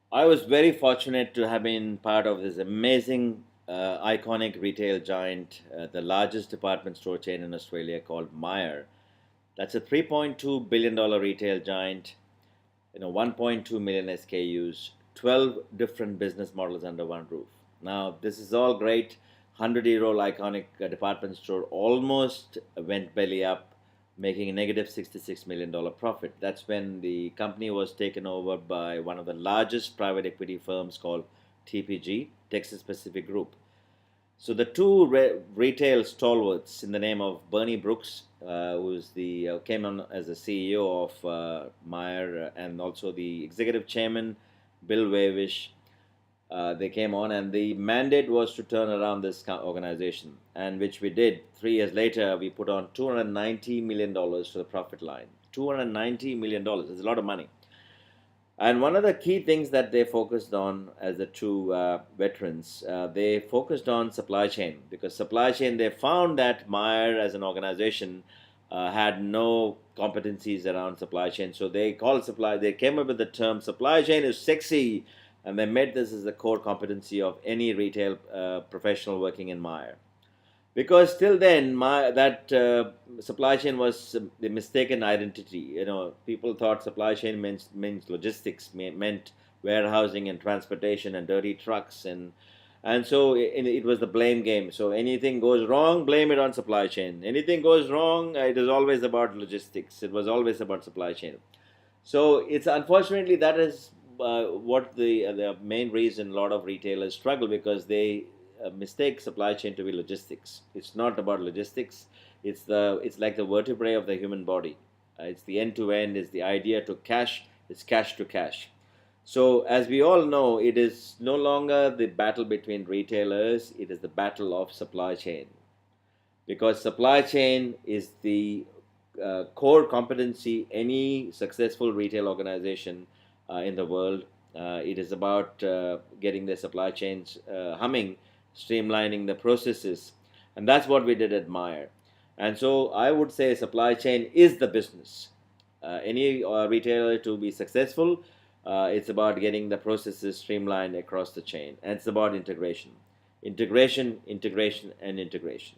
I was very fortunate to have been part of this amazing, iconic retail giant, the largest department store chain in Australia called Myer. That's a $3.2 billion retail giant, 1.2 million SKUs, 12 different business models under one roof. Now, this is all great. 100-year-old iconic department store almost went belly up, making a negative $66 million profit. That's when the company was taken over by one of the largest private equity firms called TPG, Texas Pacific Group. So the two retail stalwarts in the name of Bernie Brooks, who's the came on as the CEO of Meyer, and also the executive chairman, Bill Wavish. They came on, and the mandate was to turn around this organization, and which we did. 3 years later, we put on $290 million to the profit line. $290 million is a lot of money. And one of the key things that they focused on as the two veterans, they focused on supply chain, because supply chain, they found that Meyer as an organization had no competencies around supply chain. So they came up with the term supply chain is sexy, and they made this as the core competency of any retail professional working in Meyer. Because till then that supply chain was the mistaken identity. People thought supply chain means logistics, meant warehousing and transportation and dirty trucks, and so it was the blame game. So anything goes wrong, blame it on supply chain. Anything goes wrong, it is always about logistics. It was always about supply chain. So it's unfortunately that is what the main reason a lot of retailers struggle, because they mistake supply chain to be logistics. It's not about logistics. It's like the vertebrae of the human body. It's the end to end. It's the idea to cash. It's cash to cash. So as we all know, it is no longer the battle between retailers. It is the battle of supply chain, because supply chain is the core competency any successful retail organization in the world. It is about getting the supply chains humming, streamlining the processes, and that's what we did at Meyer. And so I would say supply chain is the business. Any retailer to be successful, it's about getting the processes streamlined across the chain, and it's about integration, integration, integration, and integration.